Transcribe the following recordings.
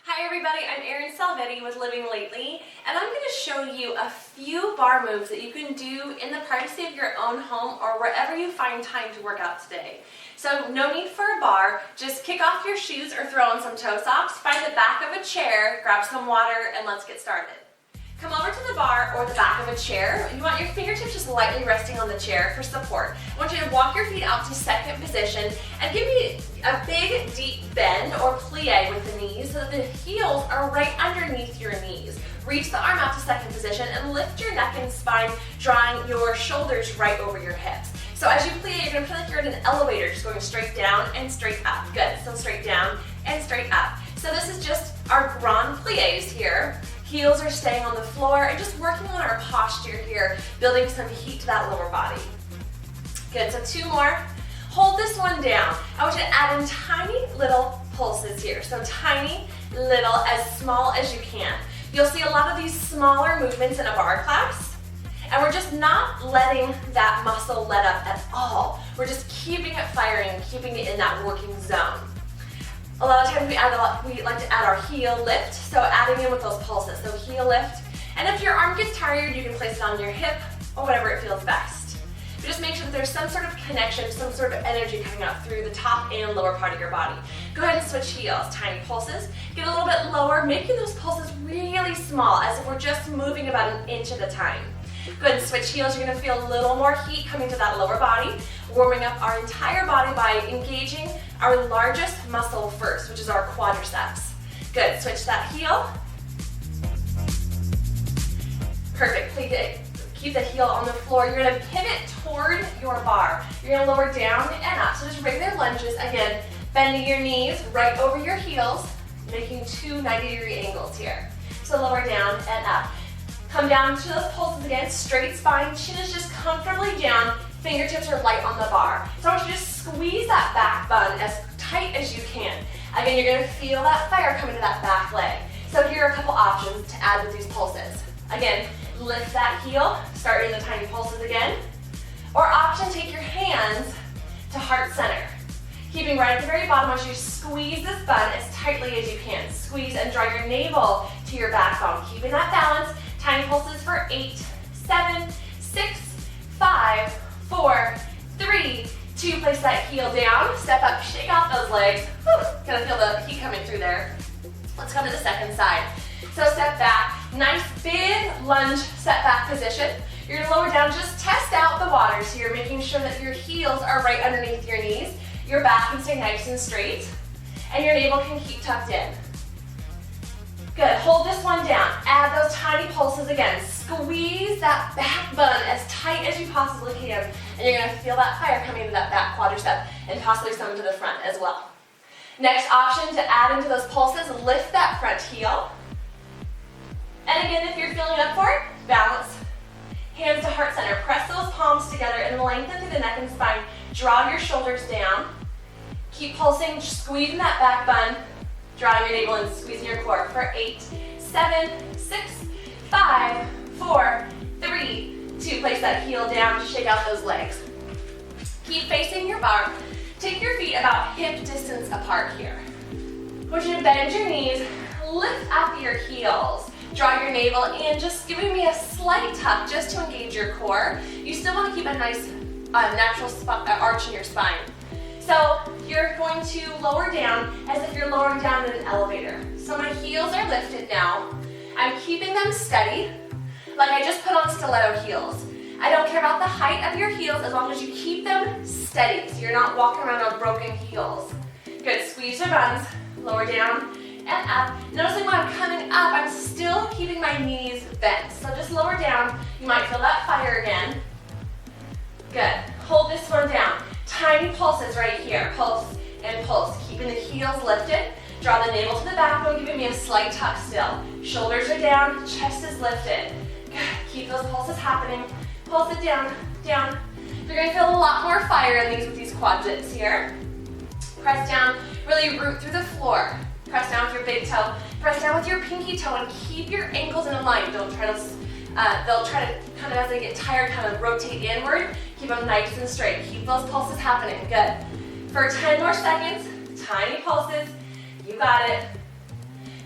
Hi everybody, I'm Erin Salvetti with Living Lately, and I'm going to show you a few bar moves that you can do in the privacy of your own home or wherever you find time to work out today. So no need for a bar, just kick off your shoes or throw on some ToeSox, find the back of a chair, grab some water, and let's get started. Come over to the bar or the back of a chair. You want your fingertips just lightly resting on the chair for support. I want you to walk your feet out to second position and give me a big deep bend or plie with the knees so that the heels are right underneath your knees. Reach the arm out to second position and lift your neck and spine, drawing your shoulders right over your hips. So as you plie, you're going to feel like you're in an elevator, just going straight down and straight up. Good, still straight down and straight up. So this is just our grand plies here. Heels are staying on the floor and just working on our posture here, building some heat to that lower body. Good, so two more. Hold this one down. I want you to add in tiny little pulses here. So tiny, little, as small as you can. You'll see a lot of these smaller movements in a bar class, and we're just not letting that muscle let up at all. We're just keeping it firing, keeping it in that working zone. A lot of times we like to add our heel lift, so adding in with those pulses. So heel lift, and if your arm gets tired, you can place it on your hip or whatever it feels best. But just make sure that there's some sort of connection, some sort of energy coming up through the top and lower part of your body. Go ahead and switch heels, tiny pulses. Get a little bit lower, making those pulses really small, as if we're just moving about an inch at a time. Go ahead and switch heels. You're going to feel a little more heat coming to that lower body, warming up our entire body by engaging our largest muscle first, which is our quadriceps. Good, switch that heel. Perfect, keep the heel on the floor. You're going to pivot toward your bar. You're going to lower down and up, so just regular lunges. Again, bending your knees right over your heels, making two 90-degree angles here. So lower down and up. Come down to those pulses again, straight spine, chin is just comfortably down, fingertips are light on the bar. So I want you to just squeeze that back bun as tight as you can. Again, you're going to feel that fire coming to that back leg. So here are a couple options to add with these pulses. Again, lift that heel, start in the tiny pulses again. Or option, take your hands to heart center. Keeping right at the very bottom, I want you to squeeze this bun as tightly as you can. Squeeze and draw your navel to your backbone, keeping that balance. Tiny pulses for 8, 7, 6, 5, 4, 3, 2. Place that heel down, step up, shake off those legs. Gonna feel the heat coming through there. Let's come to the second side. So step back, nice big lunge, step back position. You're gonna lower down, just test out the waters here, making sure that your heels are right underneath your knees. Your back can stay nice and straight, and your navel can keep tucked in. Good, hold this one down. Add those tiny pulses again. Squeeze that back bun as tight as you possibly can, and you're gonna feel that fire coming to that back quadricep and possibly some to the front as well. Next option to add into those pulses, lift that front heel. And again, if you're feeling up for it, balance. Hands to heart center. Press those palms together and lengthen through the neck and spine. Draw your shoulders down. Keep pulsing, squeezing that back bun. Drawing your navel and squeezing your core for 8, 7, 6, 5, 4, 3, 2. Place that heel down, shake out those legs. Keep facing your bar. Take your feet about hip distance apart here. I want you to bend your knees, lift up your heels. Draw your navel in, just giving me a slight tuck just to engage your core. You still want to keep a nice natural arch in your spine. So you're going to lower down as if you're lowering down in an elevator. So my heels are lifted now. I'm keeping them steady, like I just put on stiletto heels. I don't care about the height of your heels as long as you keep them steady, so you're not walking around on broken heels. Good, squeeze your buns, lower down and up. Noticing when I'm coming up, I'm still keeping my knees bent. So just lower down. You might feel that fire again. Good, hold this one down. Tiny pulses right here, pulse and pulse, keeping the heels lifted. Draw the navel to the backbone, giving me a slight tuck still. Shoulders are down, chest is lifted. Good. Keep those pulses happening. Pulse it down, down. You're gonna feel a lot more fire in these with these quad dips here. Press down, really root through the floor. Press down with your big toe. Press down with your pinky toe and keep your ankles in a line. Don't try to, they'll try to kind of, as they get tired, kind of rotate inward. Keep them nice and straight. Keep those pulses happening. Good. For 10 more seconds, tiny pulses. You got it.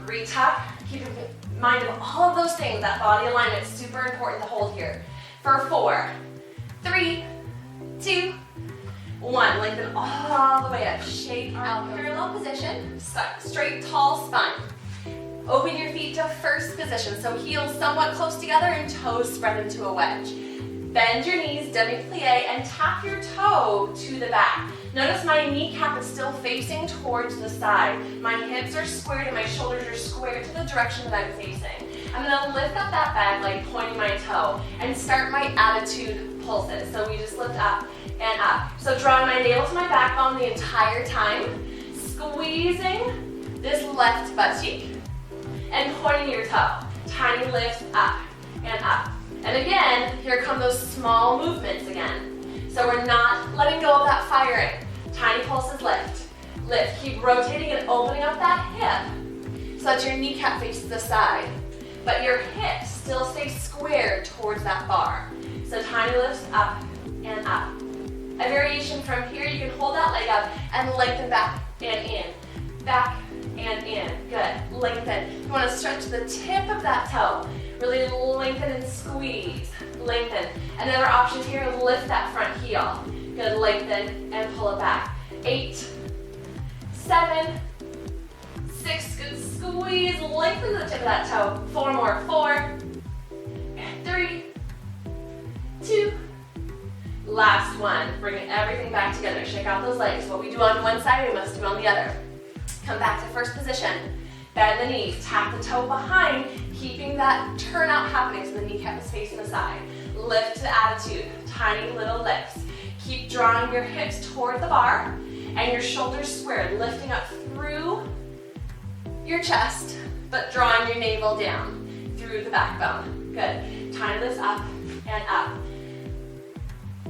Retuck. Keep in mind of all of those things. That body alignment is super important to hold here. For 4, 3, 2, 1. Lengthen all the way up. Shake out. Parallel position. Straight, tall spine. Open your feet to first position. So heels somewhat close together and toes spread into a wedge. Bend your knees, demi-plie, and tap your toe to the back. Notice my kneecap is still facing towards the side. My hips are squared and my shoulders are squared to the direction that I'm facing. I'm gonna lift up that back leg, pointing my toe, and start my attitude pulses. So we just lift up and up. So drawing my navel to my backbone the entire time, squeezing this left butt cheek, and pointing your toe. Tiny lifts up and up. And again, here come those small movements again. So we're not letting go of that firing. Tiny pulses, lift, lift. Keep rotating and opening up that hip so that your kneecap faces the side, but your hips still stay squared towards that bar. So tiny lifts up and up. A variation from here, you can hold that leg up and lengthen back and in. Back and in. Good. Lengthen. You want to stretch the tip of that toe. Really lengthen and squeeze. Lengthen. Another option here is lift that front heel. Good. Lengthen and pull it back. 8, 7, 6. Good. Squeeze. Lengthen the tip of that toe. 4 more. 4, 3, 2. Last one. Bring everything back together. Shake out those legs. What we do on one side, we must do on the other. Come back to first position. Bend the knees. Tap the toe behind, keeping that turnout happening so the kneecap is facing the side. Lift to attitude. Tiny little lifts. Keep drawing your hips toward the bar and your shoulders squared, lifting up through your chest, but drawing your navel down through the backbone. Good. Tiny lifts up and up.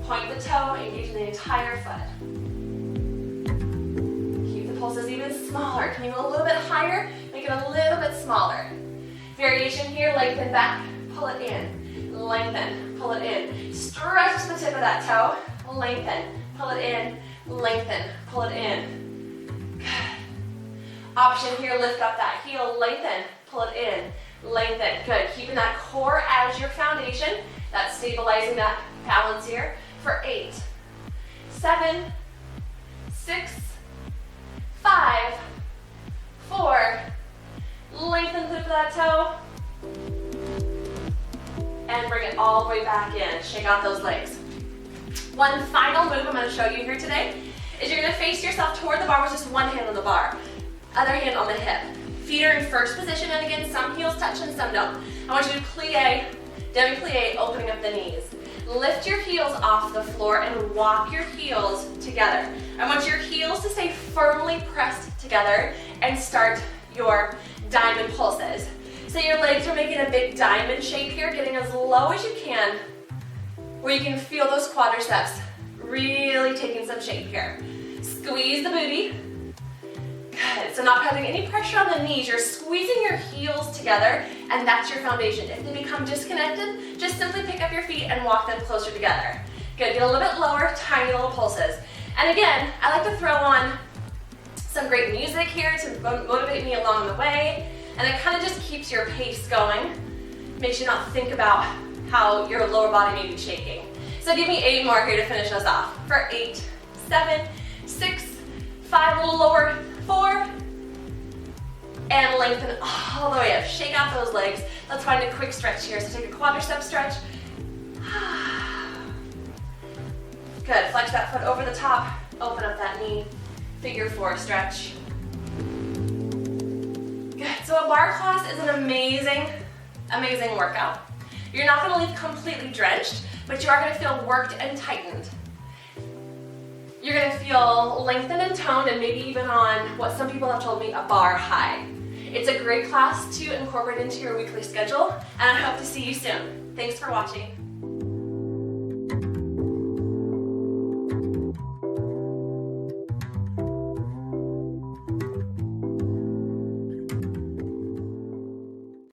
Point the toe, engaging the entire foot. Keep the pulses even smaller. Can you go a little bit higher? Make it a little bit smaller. Variation here, lengthen back, pull it in. Lengthen, pull it in. Stretch the tip of that toe. Lengthen, pull it in. Lengthen, pull it in. Good. Option here, lift up that heel, lengthen, pull it in. Lengthen, good. Keeping that core as your foundation. That's stabilizing that balance here. For 8, 7, 6, 5, 4, lengthen the tip of that toe, and bring it all the way back in. Shake out those legs. One final move I'm going to show you here today is you're going to face yourself toward the bar with just one hand on the bar, other hand on the hip. Feet are in first position, and again, some heels touch and some don't. I want you to plie, demi-plie, opening up the knees. Lift your heels off the floor and walk your heels together. I want your heels to stay firmly pressed together and start your diamond pulses. So your legs are making a big diamond shape here, getting as low as you can, where you can feel those quadriceps really taking some shape here. Squeeze the booty. Good. So not having any pressure on the knees, you're squeezing your heels together, and that's your foundation. If they become disconnected, just simply pick up your feet and walk them closer together. Good. Get a little bit lower, tiny little pulses. And again, I like to throw on some great music here to motivate me along the way, and it kind of just keeps your pace going, makes you not think about how your lower body may be shaking. So give me 8 more here to finish us off. For 8, 7, 6, 5, a little lower, 4, and lengthen all the way up. Shake out those legs. Let's find a quick stretch here. So take a quadricep stretch. Good. Flex that foot over the top. Open up that knee. Figure 4 stretch. Good. So a bar class is an amazing, amazing workout. You're not going to leave completely drenched, but you are going to feel worked and tightened. You're going to feel lengthened and toned, and maybe even on what some people have told me, a bar high. It's a great class to incorporate into your weekly schedule, and I hope to see you soon. Thanks for watching.